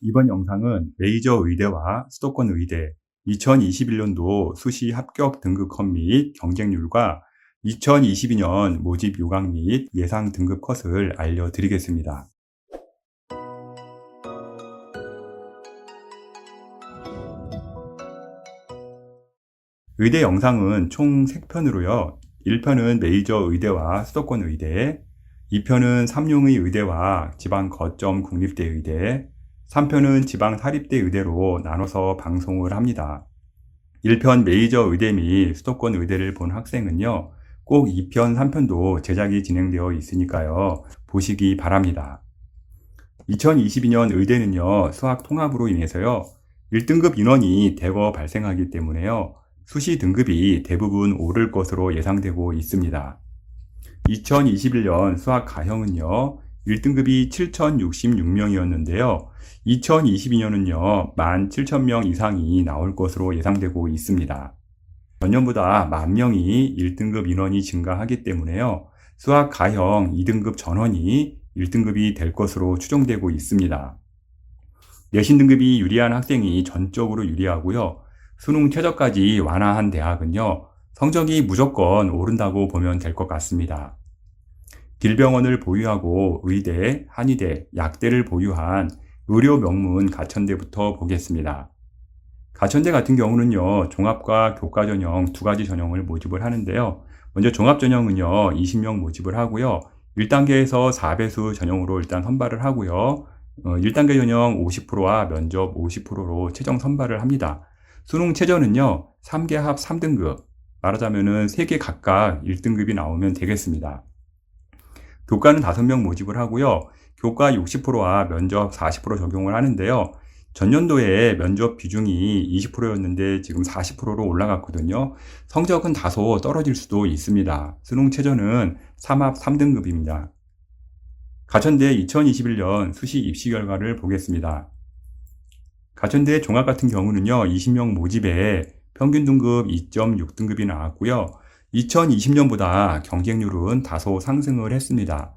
이번 영상은 메이저 의대와 수도권 의대 2021년도 수시 합격 등급 컷 및 경쟁률과 2022년 모집 요강 및 예상 등급 컷을 알려드리겠습니다. 의대 영상은 총 3편으로요. 1편은 메이저 의대와 수도권 의대, 2편은 삼용의 의대와 지방 거점 국립대 의대, 3편은 지방 사립대 의대로 나눠서 방송을 합니다. 1편 메이저 의대 및 수도권 의대를 본 학생은요, 꼭 2편, 3편도 제작이 진행되어 있으니까요, 보시기 바랍니다. 2022년 의대는요, 수학 통합으로 인해서요, 1등급 인원이 대거 발생하기 때문에요, 수시 등급이 대부분 오를 것으로 예상되고 있습니다. 2021년 수학 가형은요, 1등급이 7,066명이었는데요. 2022년은요, 17,000명 이상이 나올 것으로 예상되고 있습니다. 전년보다 10,000명이 1등급 인원이 증가하기 때문에요. 수학 가형 2등급 전원이 1등급이 될 것으로 추정되고 있습니다. 내신 등급이 유리한 학생이 전적으로 유리하고요. 수능 최저까지 완화한 대학은요, 성적이 무조건 오른다고 보면 될 것 같습니다. 길병원을 보유하고 의대, 한의대, 약대를 보유한 의료 명문 가천대부터 보겠습니다. 가천대 같은 경우는요, 종합과 교과 전형 두 가지 전형을 모집을 하는데요. 먼저 종합 전형은요, 20명 모집을 하고요. 1단계에서 4배수 전형으로 일단 선발을 하고요. 1단계 전형 50%와 면접 50%로 최종 선발을 합니다. 수능 최저는요, 3개 합 3등급, 말하자면은 3개 각각 1등급이 나오면 되겠습니다. 교과는 5명 모집을 하고요. 교과 60%와 면접 40% 적용을 하는데요. 전년도에 면접 비중이 20%였는데 지금 40%로 올라갔거든요. 성적은 다소 떨어질 수도 있습니다. 수능 최저는 3합 3등급입니다. 가천대 2021년 수시 입시 결과를 보겠습니다. 가천대 종합 같은 경우는요, 20명 모집에 평균 등급 2.6등급이 나왔고요. 2020년보다 경쟁률은 다소 상승을 했습니다.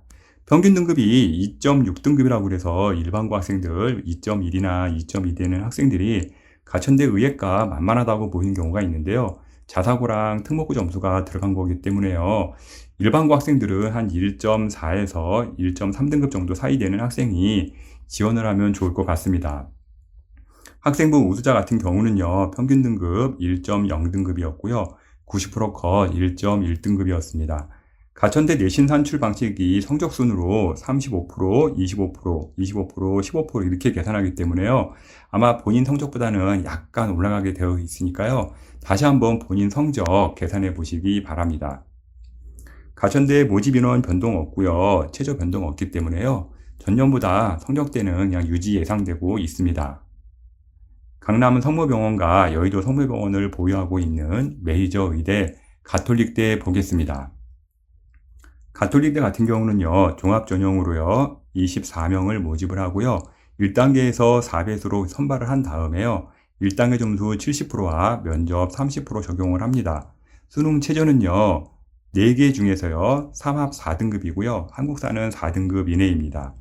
평균 등급이 2.6등급이라고 그래서 일반고 학생들 2.1이나 2.2 되는 학생들이 가천대 의예과 만만하다고 보이는 경우가 있는데요. 자사고랑 특목고 점수가 들어간 거기 때문에요. 일반고 학생들은 한 1.4에서 1.3등급 정도 사이 되는 학생이 지원을 하면 좋을 것 같습니다. 학생부 우수자 같은 경우는요, 평균 등급 1.0등급이었고요. 90%컷 1.1등급이었습니다. 가천대 내신 산출 방식이 성적순으로 35%, 25%, 25%, 15% 이렇게 계산하기 때문에요. 아마 본인 성적보다는 약간 올라가게 되어 있으니까요. 다시 한번 본인 성적 계산해 보시기 바랍니다. 가천대 모집 인원 변동 없고요. 최저 변동 없기 때문에요. 전년보다 성적대는 그냥 유지 예상되고 있습니다. 강남은 성모병원과 여의도 성모병원을 보유하고 있는 메이저 의대 가톨릭대 보겠습니다. 가톨릭대 같은 경우는요, 종합 전형으로요, 24명을 모집을 하고요, 1단계에서 4배수로 선발을 한 다음에요, 1단계 점수 70%와 면접 30% 적용을 합니다. 수능 최저는요, 4개 중에서요, 3합 4등급이고요, 한국사는 4등급 이내입니다.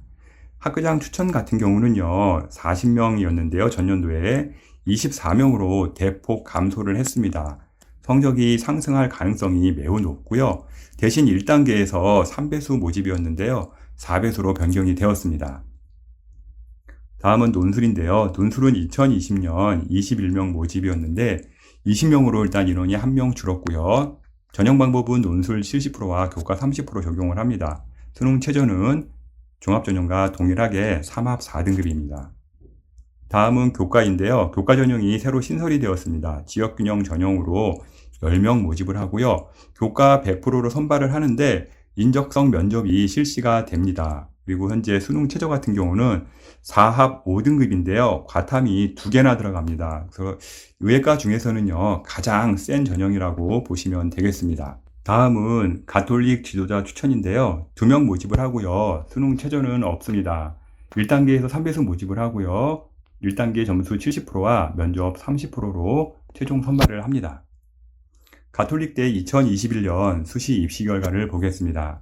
학교장 추천 같은 경우는요, 40명이었는데요, 전년도에 24명으로 대폭 감소를 했습니다. 성적이 상승할 가능성이 매우 높고요. 대신 1단계에서 3배수 모집이었는데요, 4배수로 변경이 되었습니다. 다음은 논술인데요. 논술은 2020년 21명 모집이었는데 20명으로 일단 인원이 1명 줄었고요. 전형 방법은 논술 70%와 교과 30% 적용을 합니다. 수능 최저는 종합전형과 동일하게 3합 4등급입니다. 다음은 교과인데요. 교과 전형이 새로 신설이 되었습니다. 지역균형 전형으로 10명 모집을 하고요. 교과 100%로 선발을 하는데 인적성 면접이 실시가 됩니다. 그리고 현재 수능 최저 같은 경우는 4합 5등급인데요. 과탐이 2개나 들어갑니다. 그래서 의예과 중에서는요, 가장 센 전형이라고 보시면 되겠습니다. 다음은 가톨릭 지도자 추천인데요. 2명 모집을 하고요. 수능 최저는 없습니다. 1단계에서 3배수 모집을 하고요. 1단계 점수 70%와 면접 30%로 최종 선발을 합니다. 가톨릭대 2021년 수시 입시 결과를 보겠습니다.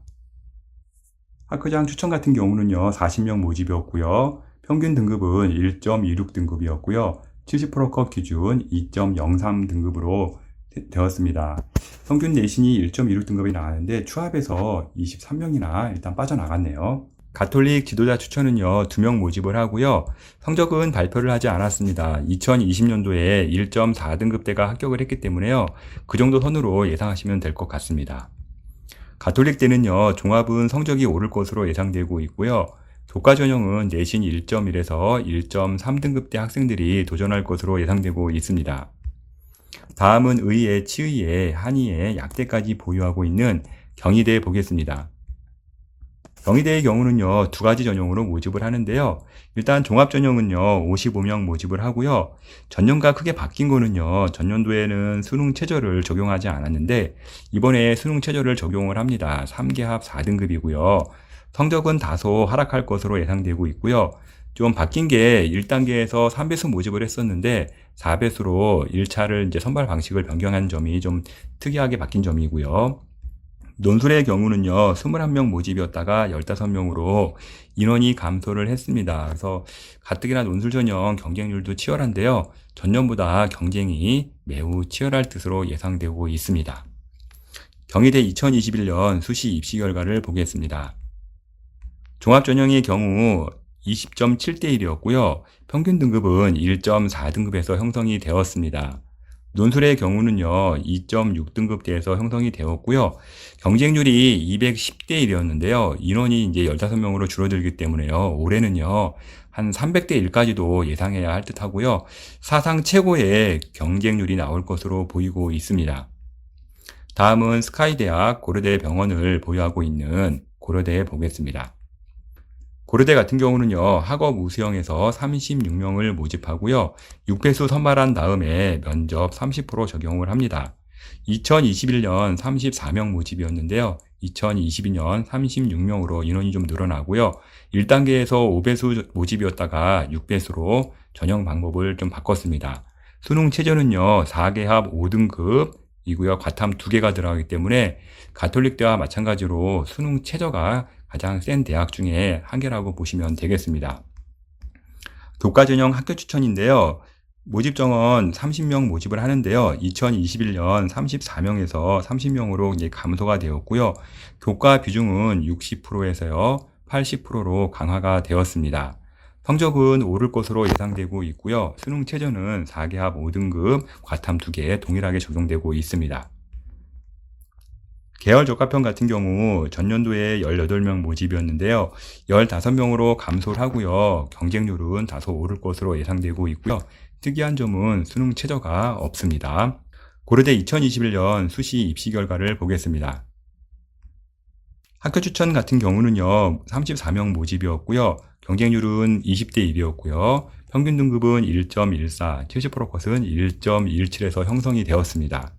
학교장 추천 같은 경우는요, 40명 모집이었고요. 평균 등급은 1.26 등급이었고요. 70%컷 기준 2.03 등급으로 되었습니다. 평균 내신이 1.26 등급이 나왔는데 추합에서 23명이나 일단 빠져나갔네요. 가톨릭 지도자 추천은요, 2명 모집을 하고요. 성적은 발표를 하지 않았습니다. 2020년도에 1.4등급대가 합격을 했기 때문에요. 그 정도 선으로 예상하시면 될 것 같습니다. 가톨릭 때는요, 종합은 성적이 오를 것으로 예상되고 있고요. 교과 전형은 내신 1.1에서 1.3등급대 학생들이 도전할 것으로 예상되고 있습니다. 다음은 의예, 치의예, 한의예, 약대까지 보유하고 있는 경희대 보겠습니다. 경희대의 경우는요, 2가지 전형으로 모집을 하는데요. 일단 종합 전형은요, 55명 모집을 하고요. 전년과 크게 바뀐 거는요, 전년도에는 수능 최저를 적용하지 않았는데 이번에 수능 최저를 적용을 합니다. 3개합 4등급이고요. 성적은 다소 하락할 것으로 예상되고 있고요. 좀 바뀐 게 1단계에서 3배수 모집을 했었는데 4배수로 1차를 이제 선발 방식을 변경한 점이 좀 특이하게 바뀐 점이고요. 논술의 경우는요, 21명 모집이었다가 15명으로 인원이 감소를 했습니다. 그래서 가뜩이나 논술 전형 경쟁률도 치열한데요. 전년보다 경쟁이 매우 치열할 뜻으로 예상되고 있습니다. 경희대 2021년 수시 입시 결과를 보겠습니다. 종합전형의 경우 20.7대 1이었고요. 평균 등급은 1.4등급에서 형성이 되었습니다. 논술의 경우는요, 2.6등급대에서 형성이 되었고요. 경쟁률이 210대 1이었는데요. 인원이 이제 15명으로 줄어들기 때문에요. 올해는요, 한 300대 1까지도 예상해야 할 듯 하고요. 사상 최고의 경쟁률이 나올 것으로 보이고 있습니다. 다음은 스카이대학 고려대 병원을 보유하고 있는 고려대에 보겠습니다. 고려대 같은 경우는요, 학업 우수형에서 36명을 모집하고요. 6배수 선발한 다음에 면접 30% 적용을 합니다. 2021년 34명 모집이었는데요. 2022년 36명으로 인원이 좀 늘어나고요. 1단계에서 5배수 모집이었다가 6배수로 전형 방법을 좀 바꿨습니다. 수능 최저는요, 4개합 5등급이고요. 과탐 2개가 들어가기 때문에 가톨릭대와 마찬가지로 수능 최저가 가장 센 대학 중에 한 개라고 보시면 되겠습니다. 교과 전형 학교 추천인데요. 모집 정원 30명 모집을 하는데요. 2021년 34명에서 30명으로 이제 감소가 되었고요. 교과 비중은 60%에서요, 80%로 강화가 되었습니다. 성적은 오를 것으로 예상되고 있고요. 수능 최저는 4개합 5등급, 과탐 2개 동일하게 적용되고 있습니다. 계열 적합형 같은 경우 전년도에 18명 모집이었는데요. 15명으로 감소를 하고요. 경쟁률은 다소 오를 것으로 예상되고 있고요. 특이한 점은 수능 최저가 없습니다. 고려대 2021년 수시 입시 결과를 보겠습니다. 학교 추천 같은 경우는요, 34명 모집이었고요. 경쟁률은 20대 1이었고요. 평균 등급은 1.14, 70%컷은 1.17에서 형성이 되었습니다.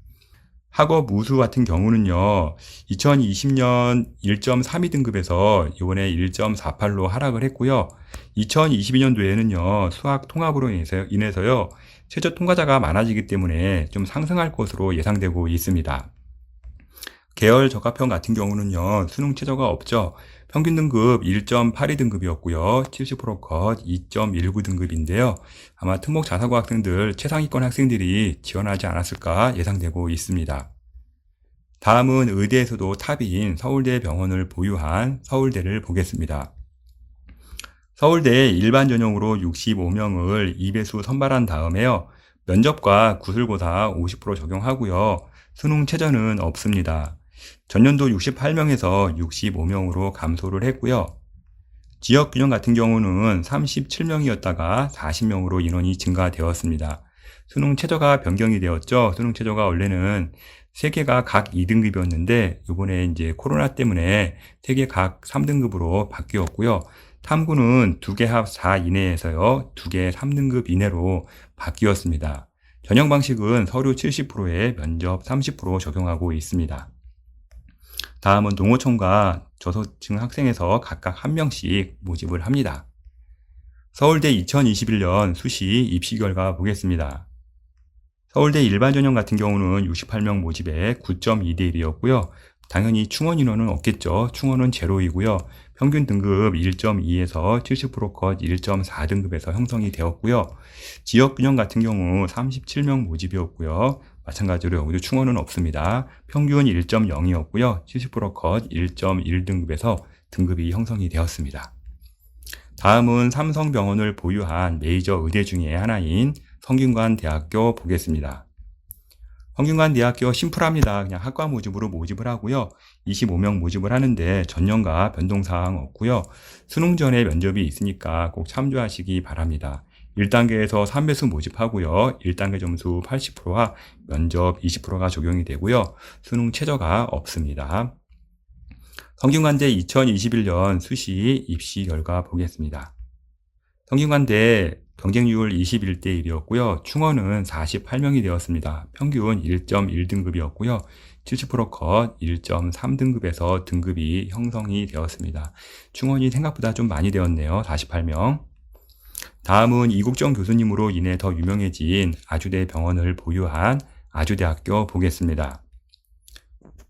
학업 우수 같은 경우는요, 2020년 1.32등급에서 이번에 1.48로 하락을 했고요. 2022년도에는요, 수학 통합으로 인해서요, 최저 통과자가 많아지기 때문에 좀 상승할 것으로 예상되고 있습니다. 계열 적합형 같은 경우는요, 수능 최저가 없죠. 평균 등급 1.82등급이었고요. 70%컷 2.19등급인데요. 아마 특목 자사고 학생들, 최상위권 학생들이 지원하지 않았을까 예상되고 있습니다. 다음은 의대에서도 탑인 서울대 병원을 보유한 서울대를 보겠습니다. 서울대 일반 전형으로 65명을 2배수 선발한 다음에요. 면접과 구술고사 50% 적용하고요. 수능 최저는 없습니다. 전년도 68명에서 65명으로 감소를 했고요. 지역균형 같은 경우는 37명이었다가 40명으로 인원이 증가되었습니다. 수능 최저가 변경이 되었죠. 수능 최저가 원래는 3개가 각 2등급이었는데 이번에 이제 코로나 때문에 3개 각 3등급으로 바뀌었고요. 탐구는 2개 합 4 이내에서요. 2개 3등급 이내로 바뀌었습니다. 전형 방식은 서류 70%에 면접 30% 적용하고 있습니다. 다음은 농어촌과 저소득층 학생에서 각각 1명씩 모집을 합니다. 서울대 2021년 수시 입시 결과 보겠습니다. 서울대 일반 전형 같은 경우는 68명 모집에 9.2대 1이었고요. 당연히 충원 인원은 없겠죠. 충원은 제로이고요. 평균 등급 1.2에서 70% 컷 1.4등급에서 형성이 되었고요. 지역균형 같은 경우 37명 모집이었고요. 마찬가지로 여기도 충원은 없습니다. 평균 1.0이었고요. 70%컷 1.1등급에서 등급이 형성이 되었습니다. 다음은 삼성병원을 보유한 메이저 의대 중에 하나인 성균관대학교 보겠습니다. 성균관대학교 심플합니다. 그냥 학과 모집으로 모집을 하고요. 25명 모집을 하는데 전년과 변동사항 없고요. 수능 전에 면접이 있으니까 꼭 참조하시기 바랍니다. 1단계에서 3배수 모집하고요. 1단계 점수 80%와 면접 20%가 적용이 되고요. 수능 최저가 없습니다. 성균관대 2021년 수시 입시 결과 보겠습니다. 성균관대 경쟁률 21대 1이었고요. 충원은 48명이 되었습니다. 평균 1.1등급이었고요. 70% 컷 1.3등급에서 등급이 형성이 되었습니다. 충원이 생각보다 좀 많이 되었네요. 48명. 다음은 이국정 교수님으로 인해 더 유명해진 아주대 병원을 보유한 아주대학교 보겠습니다.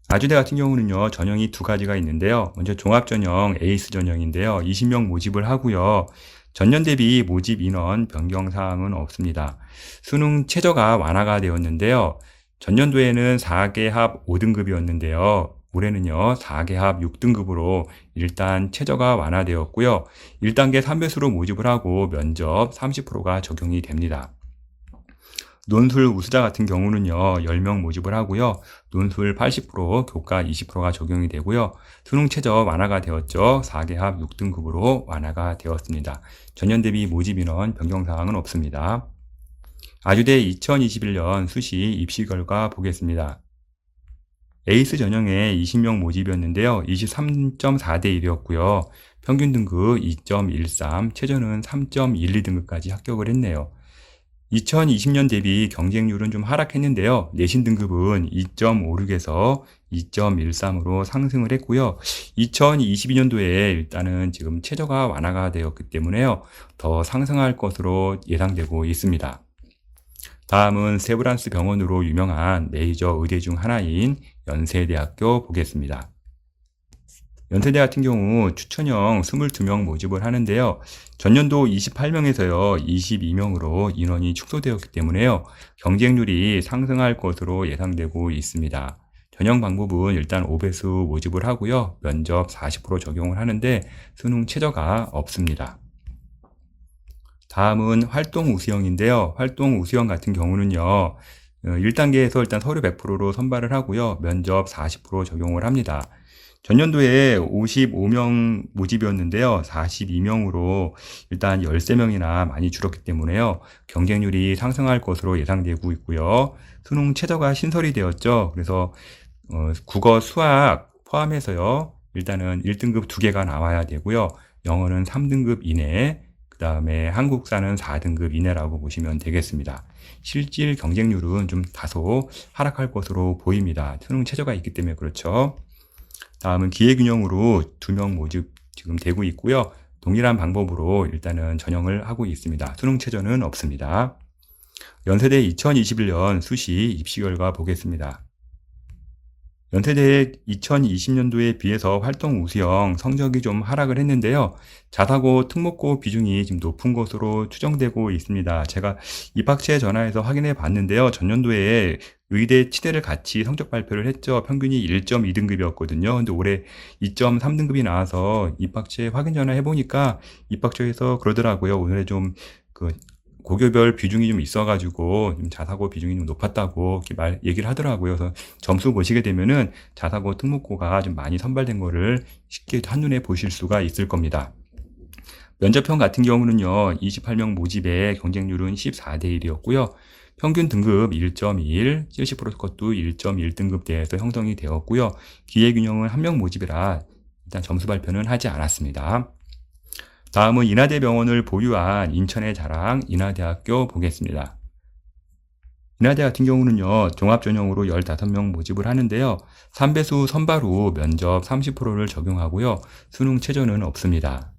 아주대 같은 경우는요, 전형이 두 가지가 있는데요. 먼저 종합전형 에이스 전형인데요. 20명 모집을 하고요. 전년 대비 모집 인원 변경사항은 없습니다. 수능 최저가 완화가 되었는데요. 전년도에는 4개 합 5등급이었는데요. 올해는요, 4개 합 6등급으로 일단 최저가 완화되었고요. 1단계 3배수로 모집을 하고 면접 30%가 적용이 됩니다. 논술 우수자 같은 경우는요, 10명 모집을 하고요. 논술 80%, 교과 20%가 적용이 되고요. 수능 최저 완화가 되었죠. 4개 합 6등급으로 완화가 되었습니다. 전년 대비 모집 인원 변경사항은 없습니다. 아주대 2021년 수시 입시 결과 보겠습니다. 에이스 전형에 20명 모집이었는데요. 23.4대 1이었고요. 평균 등급 2.13, 최저는 3.12등급까지 합격을 했네요. 2020년 대비 경쟁률은 좀 하락했는데요. 내신 등급은 2.56에서 2.13으로 상승을 했고요. 2022년도에 일단은 지금 최저가 완화가 되었기 때문에요. 더 상승할 것으로 예상되고 있습니다. 다음은 세브란스 병원으로 유명한 메이저 의대 중 하나인 연세대학교 보겠습니다. 연세대 같은 경우 추천형 22명 모집을 하는데요. 전년도 28명에서요 22명으로 인원이 축소되었기 때문에요. 경쟁률이 상승할 것으로 예상되고 있습니다. 전형 방법은 일단 5배수 모집을 하고요. 면접 40% 적용을 하는데 수능 최저가 없습니다. 다음은 활동 우수형인데요. 활동 우수형 같은 경우는요. 1단계에서 일단 서류 100%로 선발을 하고요. 면접 40% 적용을 합니다. 전년도에 55명 모집이었는데요. 42명으로 일단 13명이나 많이 줄었기 때문에요. 경쟁률이 상승할 것으로 예상되고 있고요. 수능 최저가 신설이 되었죠. 그래서 국어, 수학 포함해서요. 일단은 1등급 2개가 나와야 되고요. 영어는 3등급 이내, 그 다음에 한국사는 4등급 이내라고 보시면 되겠습니다. 실질 경쟁률은 좀 다소 하락할 것으로 보입니다. 수능 최저가 있기 때문에 그렇죠. 다음은 기회균형으로 2명 모집 지금 되고 있고요. 동일한 방법으로 일단은 전형을 하고 있습니다. 수능 최저는 없습니다. 연세대 2021년 수시 입시 결과 보겠습니다. 연세대 2020년도에 비해서 활동 우수형 성적이 좀 하락을 했는데요. 자사고, 특목고 비중이 지금 높은 것으로 추정되고 있습니다. 제가 입학처에 전화해서 확인해 봤는데요. 전년도에 의대 치대를 같이 성적 발표를 했죠. 평균이 1.2등급이었거든요. 근데 올해 2.3등급이 나와서 입학처에 확인 전화해 보니까 입학처에서 그러더라고요. 오늘에 좀 고교별 비중이 좀 있어가지고 좀 자사고 비중이 좀 높았다고 얘기를 하더라고요. 그래서 점수 보시게 되면은 자사고 특목고가 좀 많이 선발된 거를 쉽게 한눈에 보실 수가 있을 겁니다. 면접형 같은 경우는요, 28명 모집에 경쟁률은 14대 1이었고요. 평균 등급 1.1, 70% 컷도 1.1등급대에서 형성이 되었고요. 기회균형은 1명 모집이라 일단 점수 발표는 하지 않았습니다. 다음은 인하대병원을 보유한 인천의 자랑 인하대학교 보겠습니다. 인하대 같은 경우는요, 종합전형으로 15명 모집을 하는데요. 3배수 선발 후 면접 30%를 적용하고요. 수능 최저는 없습니다.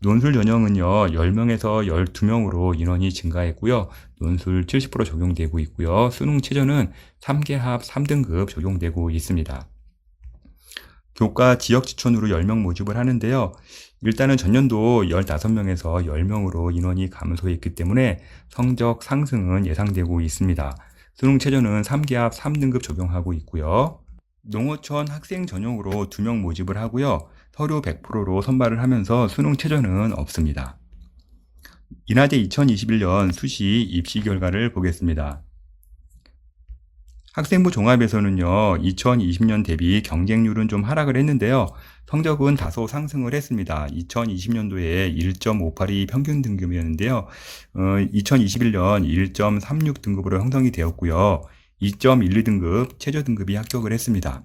논술 전형은요, 10명에서 12명으로 인원이 증가했고요. 논술 70% 적용되고 있고요. 수능 최저는 3개 합 3등급 적용되고 있습니다. 교과 지역 지촌으로 10명 모집을 하는데요. 일단은 전년도 15명에서 10명으로 인원이 감소했기 때문에 성적 상승은 예상되고 있습니다. 수능 최저는 3기합 3등급 적용하고 있고요. 농어촌 학생 전용으로 2명 모집을 하고요. 서류 100%로 선발을 하면서 수능 최저는 없습니다. 인하대 2021년 수시 입시 결과를 보겠습니다. 학생부 종합에서는요, 2020년 대비 경쟁률은 좀 하락을 했는데요. 성적은 다소 상승을 했습니다. 2020년도에 1.582 평균 등급이었는데요. 2021년 1.36 등급으로 형성이 되었고요. 2.12등급 최저 등급이 합격을 했습니다.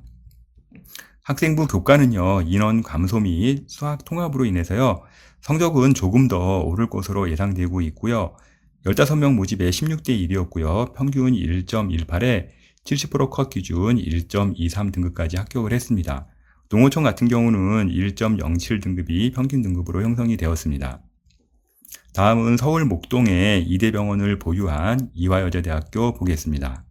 학생부 교과는요, 인원 감소 및 수학 통합으로 인해서요, 성적은 조금 더 오를 것으로 예상되고 있고요. 15명 모집에 16대 1이었고요. 평균 1.18에 70% 컷 기준 1.23 등급까지 합격을 했습니다. 농어촌 같은 경우는 1.07 등급이 평균 등급으로 형성이 되었습니다. 다음은 서울 목동에 이대병원을 보유한 이화여자대학교 보겠습니다.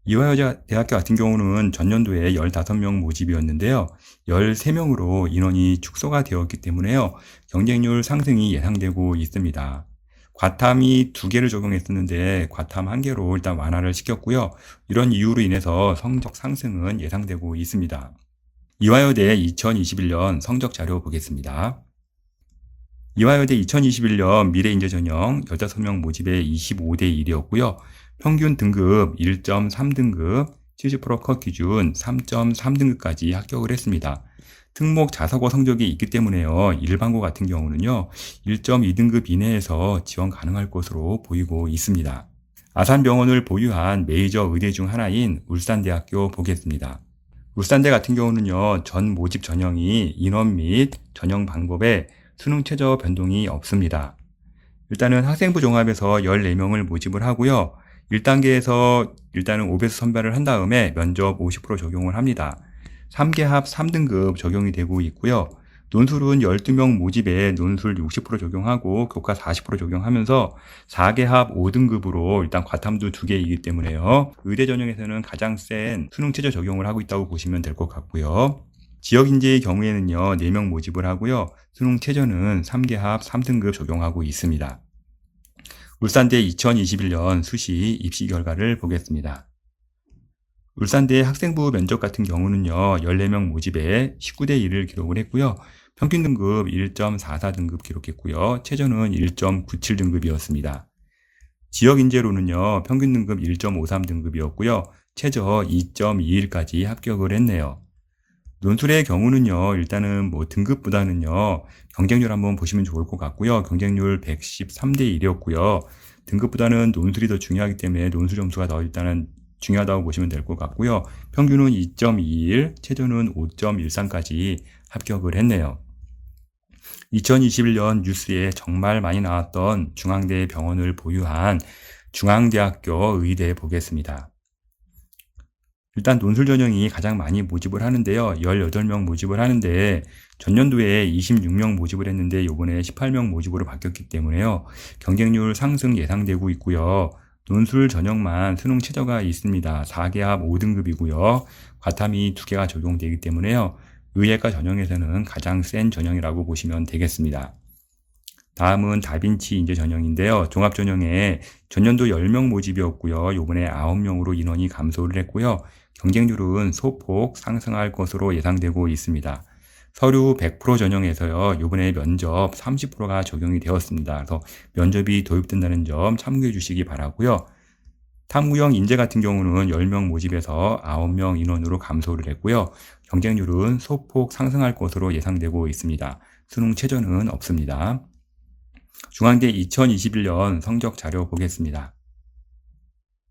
이화여자대학교 같은 경우는 전년도에 15명 모집이었는데요. 13명으로 인원이 축소가 되었기 때문에요. 경쟁률 상승이 예상되고 있습니다. 과탐이 2개를 적용했었는데 과탐 1개로 일단 완화를 시켰고요. 이런 이유로 인해서 성적 상승은 예상되고 있습니다. 이화여대 2021년 성적 자료 보겠습니다. 이화여대 2021년 미래인재전형 15명 모집에 25대 1이었고요. 평균 등급 1.3등급, 70% 컷 기준 3.3등급까지 합격을 했습니다. 특목 자사고 성적이 있기 때문에요. 일반고 같은 경우는요, 1.2등급 이내에서 지원 가능할 것으로 보이고 있습니다. 아산병원을 보유한 메이저 의대 중 하나인 울산대학교 보겠습니다. 울산대 같은 경우는요, 전 모집 전형이 인원 및 전형 방법에 수능 최저 변동이 없습니다. 일단은 학생부 종합에서 14명을 모집을 하고요. 1단계에서 일단은 5배수 선발을 한 다음에 면접 50% 적용을 합니다. 3개합 3등급 적용이 되고 있고요. 논술은 12명 모집에 논술 60% 적용하고 교과 40% 적용하면서 4개합 5등급으로 일단 과탐도 2개이기 때문에요. 의대 전형에서는 가장 센 수능 최저 적용을 하고 있다고 보시면 될 것 같고요. 지역인재의 경우에는요, 4명 모집을 하고요. 수능 최저는 3개합 3등급 적용하고 있습니다. 울산대 2021년 수시 입시 결과를 보겠습니다. 울산대 학생부 면접 같은 경우는요, 14명 모집에 19대 1을 기록을 했고요. 평균 등급 1.44등급 기록했고요. 최저는 1.97등급이었습니다. 지역 인재로는요, 평균 등급 1.53등급이었고요. 최저 2.21까지 합격을 했네요. 논술의 경우는요, 일단은 등급보다는요, 경쟁률 한번 보시면 좋을 것 같고요. 경쟁률 113대 1이었고요. 등급보다는 논술이 더 중요하기 때문에 논술 점수가 더 일단은 중요하다고 보시면 될 것 같고요. 평균은 2.21, 최저는 5.13까지 합격을 했네요. 2021년 뉴스에 정말 많이 나왔던 중앙대 병원을 보유한 중앙대학교 의대 보겠습니다. 일단 논술 전형이 가장 많이 모집을 하는데요. 18명 모집을 하는데 전년도에 26명 모집을 했는데 이번에 18명 모집으로 바뀌었기 때문에요. 경쟁률 상승 예상되고 있고요. 논술 전형만 수능 최저가 있습니다. 4개합 5등급이고요. 과탐이 2개가 적용되기 때문에요. 의예과 전형에서는 가장 센 전형이라고 보시면 되겠습니다. 다음은 다빈치 인재 전형인데요. 종합 전형에 전년도 10명 모집이었고요. 이번에 9명으로 인원이 감소를 했고요. 경쟁률은 소폭 상승할 것으로 예상되고 있습니다. 서류 100% 전형에서요, 이번에 면접 30%가 적용이 되었습니다. 그래서 면접이 도입된다는 점 참고해 주시기 바라고요. 탐구형 인재 같은 경우는 10명 모집에서 9명 인원으로 감소를 했고요. 경쟁률은 소폭 상승할 것으로 예상되고 있습니다. 수능 최저는 없습니다. 중앙대 2021년 성적 자료 보겠습니다.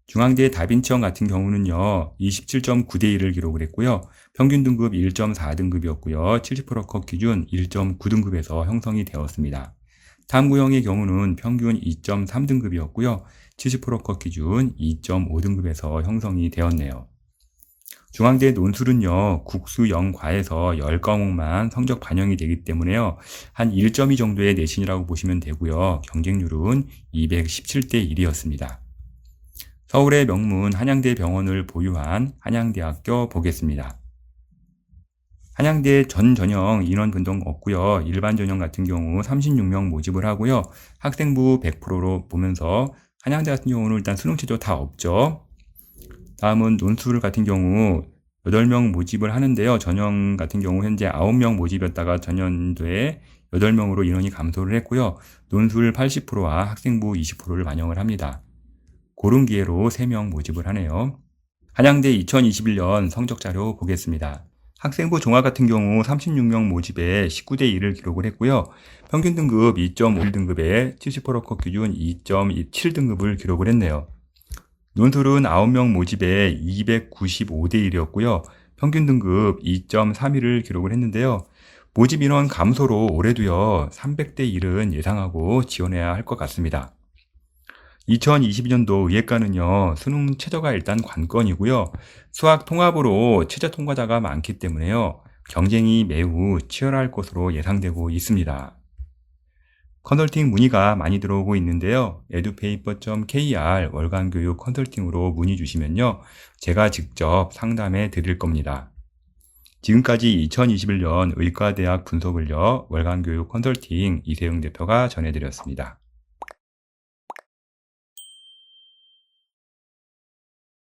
중앙대 다빈치형 같은 경우는요, 27.9대 1을 기록을 했고요. 평균 등급 1.4등급이었고요. 70% 컷 기준 1.9등급에서 형성이 되었습니다. 탐구형의 경우는 평균 2.3등급이었고요. 70% 컷 기준 2.5등급에서 형성이 되었네요. 중앙대 논술은요, 국수 0과에서 10과목만 성적 반영이 되기 때문에요. 한 1.2 정도의 내신이라고 보시면 되고요. 경쟁률은 217대 1이었습니다. 서울의 명문 한양대 병원을 보유한 한양대학교 보겠습니다. 한양대 전 전형 인원 변동 없고요. 일반 전형 같은 경우 36명 모집을 하고요. 학생부 100%로 보면서 한양대 같은 경우는 일단 수능 최저 다 없죠. 다음은 논술 같은 경우 8명 모집을 하는데요. 전형 같은 경우 현재 9명 모집이었다가 전년도에 8명으로 인원이 감소를 했고요. 논술 80%와 학생부 20%를 반영을 합니다. 고른 기회로 3명 모집을 하네요. 한양대 2021년 성적 자료 보겠습니다. 학생부 종합 같은 경우 36명 모집에 19대 1을 기록을 했고요. 평균 등급 2.51등급에 70% 컷 기준 2.27등급을 기록을 했네요. 논술은 9명 모집에 295대 1이었고요. 평균 등급 2.31을 기록을 했는데요. 모집 인원 감소로 올해도요 300대 1은 예상하고 지원해야 할 것 같습니다. 2022년도 의예과는요 수능 최저가 일단 관건이고요. 수학 통합으로 최저 통과자가 많기 때문에요 경쟁이 매우 치열할 것으로 예상되고 있습니다. 컨설팅 문의가 많이 들어오고 있는데요. edupaper.kr 월간 교육 컨설팅으로 문의 주시면요. 제가 직접 상담해 드릴 겁니다. 지금까지 2021년 의과대학 분석을요. 월간 교육 컨설팅 이세용 대표가 전해드렸습니다.